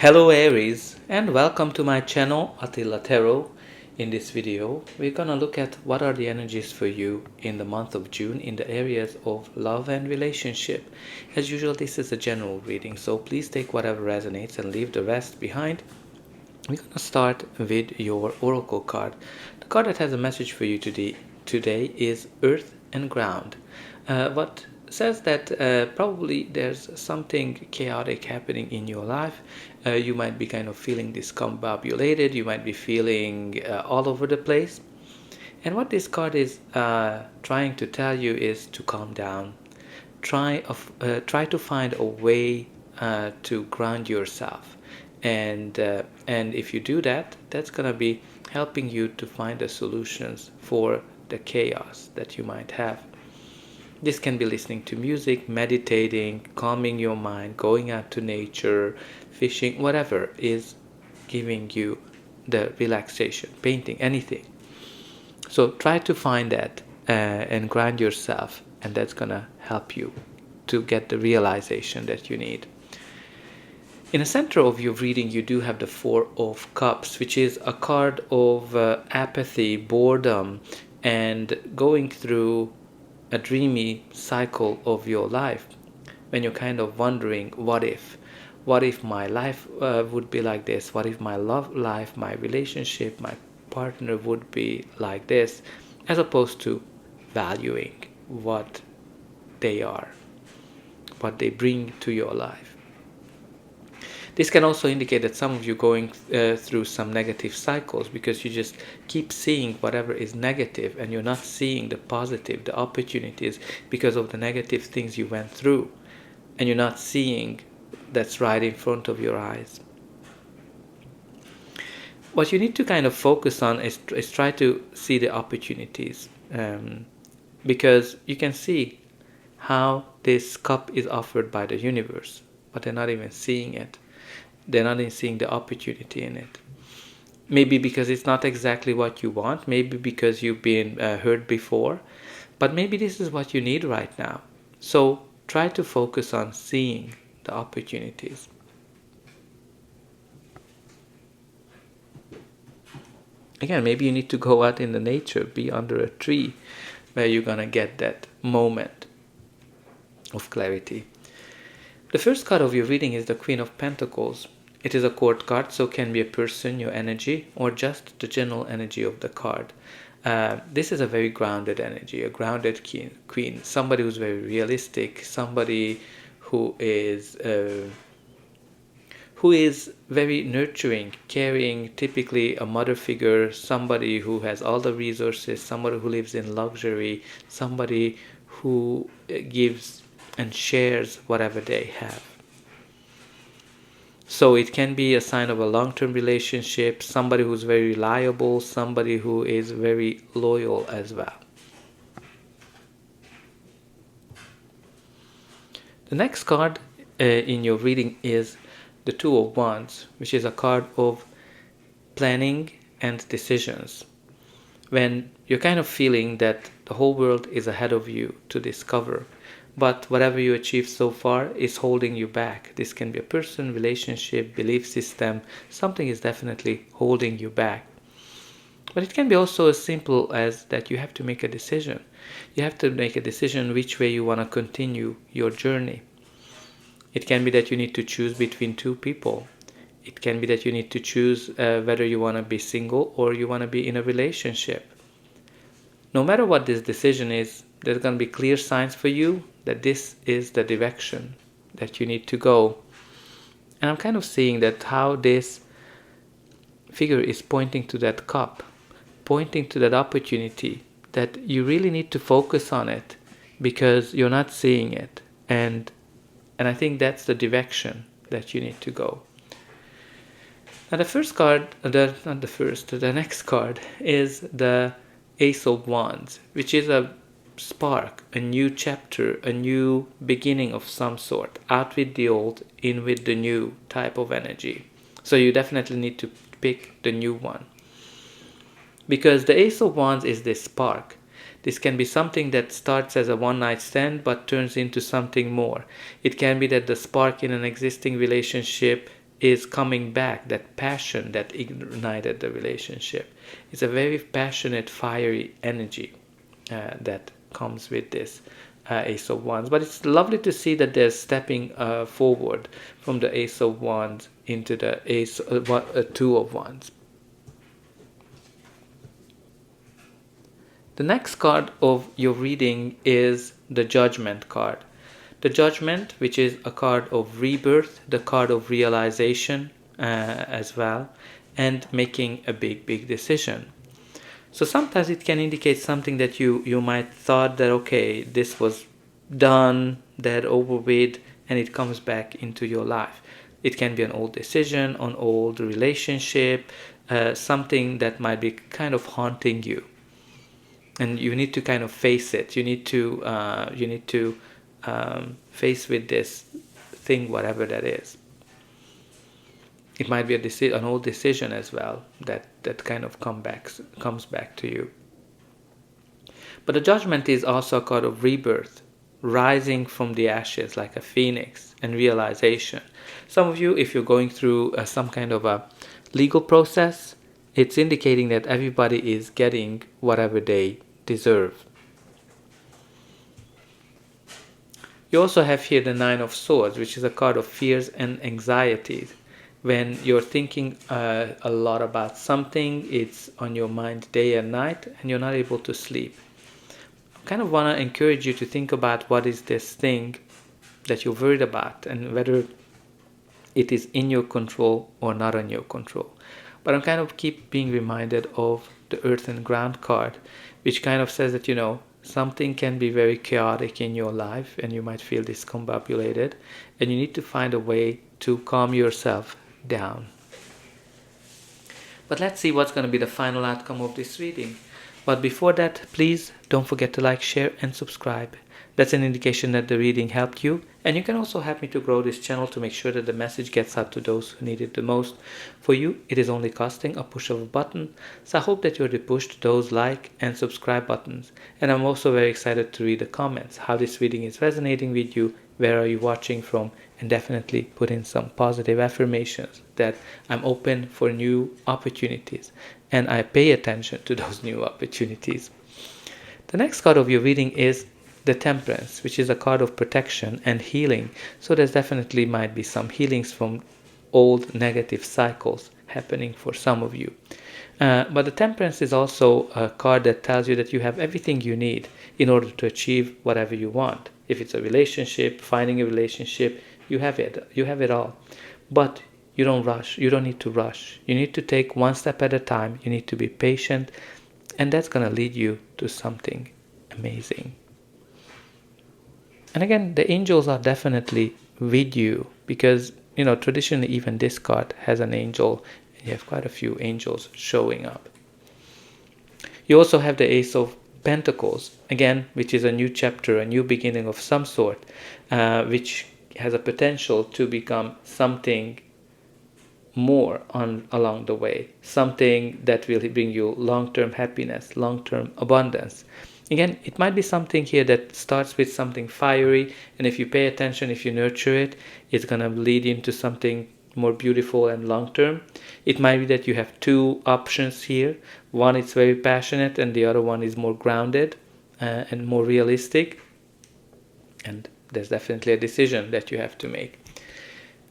Hello Aries, and welcome to my channel Attila Tarot. In this video we're gonna look at what are the energies for you in the month of June in the areas of love and relationship. As usual, this is a general reading, so please take whatever resonates and leave the rest behind. We're gonna start with your oracle card. The card that has a message for you today is Earth and Ground. What says that probably there's something chaotic happening in your life. You might be kind of feeling discombobulated, you might be feeling all over the place. And what this card is trying to tell you is to calm down. Try to find a way to ground yourself. And if you do that, that's gonna be helping you to find the solutions for the chaos that you might have. This can be listening to music, meditating, calming your mind, going out to nature, fishing, whatever is giving you the relaxation, painting, anything. So try to find that and ground yourself, and that's gonna help you to get the realization that you need. In the center of your reading, you do have the Four of Cups, which is a card of apathy, boredom, and going through a dreamy cycle of your life when you're kind of wondering, what if my life would be like this, what if my love life, my relationship, my partner would be like this, as opposed to valuing what they are, what they bring to your life. This can also indicate that some of you going through some negative cycles because you just keep seeing whatever is negative and you're not seeing the positive, the opportunities, because of the negative things you went through, and you're not seeing that's right in front of your eyes. What you need to kind of focus on is try to see the opportunities, because you can see how this cup is offered by the universe, but they're not even seeing it. They're not even seeing the opportunity in it. Maybe because it's not exactly what you want, maybe because you've been hurt before, but maybe this is what you need right now. So try to focus on seeing the opportunities. Again, maybe you need to go out in the nature, be under a tree, where you're gonna get that moment of clarity. The first card of your reading is the Queen of Pentacles. It is a court card, so it can be a person, your energy, or just the general energy of the card. This is a very grounded energy, a grounded queen, somebody who's very realistic, somebody who is very nurturing, caring, typically a mother figure, somebody who has all the resources, somebody who lives in luxury, somebody who gives and shares whatever they have. So it can be a sign of a long-term relationship, somebody who's very reliable, somebody who is very loyal as well. The next card in your reading is the Two of Wands, which is a card of planning and decisions. When you're kind of feeling that the whole world is ahead of you to discover, but whatever you achieve so far is holding you back. This can be a person, relationship, belief system. Something is definitely holding you back. But it can be also as simple as that you have to make a decision. You have to make a decision which way you want to continue your journey. It can be that you need to choose between two people. It can be that you need to choose whether you want to be single or you want to be in a relationship. No matter what this decision is, there's going to be clear signs for you that this is the direction that you need to go. And I'm kind of seeing that how this figure is pointing to that cup, pointing to that opportunity, that you really need to focus on it because you're not seeing it. And I think that's the direction that you need to go. Now the next card is the Ace of Wands, which is a spark, a new chapter, a new beginning of some sort. Out with the old, in with the new type of energy. So you definitely need to pick the new one. Because the Ace of Wands is this spark. This can be something that starts as a one-night stand but turns into something more. It can be that the spark in an existing relationship is coming back, that passion that ignited the relationship. It's a very passionate, fiery energy that comes with this Ace of Wands. But it's lovely to see that they're stepping forward from the Ace of Wands into the Two of Wands. The next card of your reading is the Judgment card. The Judgment, which is a card of rebirth, the card of realization as well, and making a big decision. So sometimes it can indicate something that you might thought that, okay, this was done, that over with, and it comes back into your life. It can be an old decision, an old relationship, something that might be kind of haunting you. And you need to kind of face it. You need to face with this thing, whatever that is. It might be an old decision as well that kind of comes back to you. But the Judgment is also a card of rebirth, rising from the ashes like a phoenix, and realization. Some of you, if you're going through some kind of a legal process, it's indicating that everybody is getting whatever they deserve. You also have here the Nine of Swords, which is a card of fears and anxieties. When you're thinking a lot about something, it's on your mind day and night, and you're not able to sleep. I kind of want to encourage you to think about what is this thing that you're worried about, and whether it is in your control or not in your control. But I'm kind of keep being reminded of the Earth and Ground card, which kind of says that, something can be very chaotic in your life, and you might feel discombobulated, and you need to find a way to calm yourself down. But let's see what's going to be the final outcome of this reading. But before that, please don't forget to like, share, and subscribe. That's an indication that the reading helped you, and you can also help me to grow this channel to make sure that the message gets out to those who need it the most. For you, it is only costing a push of a button, so I hope that you already pushed those like and subscribe buttons. And I'm also very excited to read the comments, how this reading is resonating with you, where are you watching from, and definitely put in some positive affirmations that I'm open for new opportunities, and I pay attention to those new opportunities. The next card of your reading is the Temperance, which is a card of protection and healing. So there's definitely might be some healings from old negative cycles happening for some of you. But the Temperance is also a card that tells you that you have everything you need in order to achieve whatever you want. If it's a relationship, finding a relationship, you have it. You have it all. But you don't rush. You don't need to rush. You need to take one step at a time. You need to be patient, and that's going to lead you to something amazing. And again, the angels are definitely with you, because traditionally even this card has an angel, and you have quite a few angels showing up. You also have the Ace of Pentacles, again, which is a new chapter, a new beginning of some sort, which has a potential to become something more along the way, something that will bring you long-term happiness, long-term abundance. Again, it might be something here that starts with something fiery, and if you pay attention, if you nurture it, it's going to lead into something more beautiful and long-term. It might be that you have two options here. One is very passionate, and the other one is more grounded and more realistic. And there's definitely a decision that you have to make.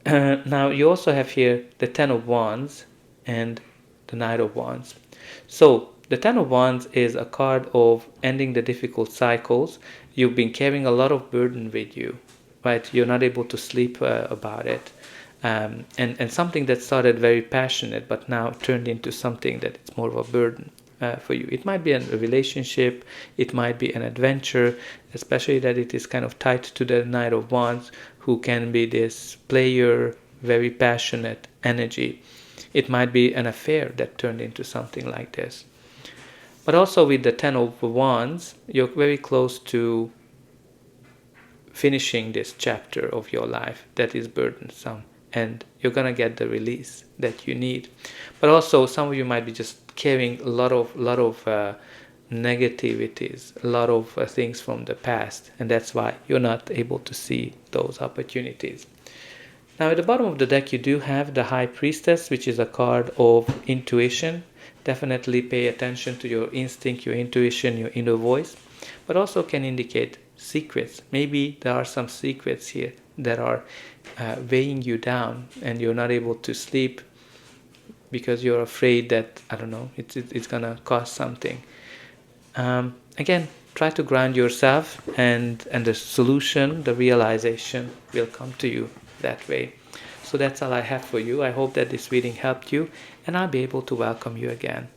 Now, you also have here the Ten of Wands and the Knight of Wands. So, the Ten of Wands is a card of ending the difficult cycles. You've been carrying a lot of burden with you, right? You're not able to sleep about it. And something that started very passionate, but now turned into something that it's more of a burden for you. It might be a relationship, it might be an adventure, especially that it is kind of tied to the Knight of Wands, who can be this player, very passionate energy. It might be an affair that turned into something like this. But also with the Ten of Wands, you're very close to finishing this chapter of your life that is burdensome, and you're going to get the release that you need. But also some of you might be just carrying a lot of negativities, a lot of things from the past, and that's why you're not able to see those opportunities. Now at the bottom of the deck you do have the High Priestess, which is a card of intuition. Definitely pay attention to your instinct, your intuition, your inner voice, but also can indicate secrets. Maybe there are some secrets here that are weighing you down and you're not able to sleep because you're afraid that, I don't know, it's gonna cost something. Again, try to ground yourself, and the solution, the realization will come to you that way. So that's all I have for you. I hope that this reading helped you, and I'll be able to welcome you again.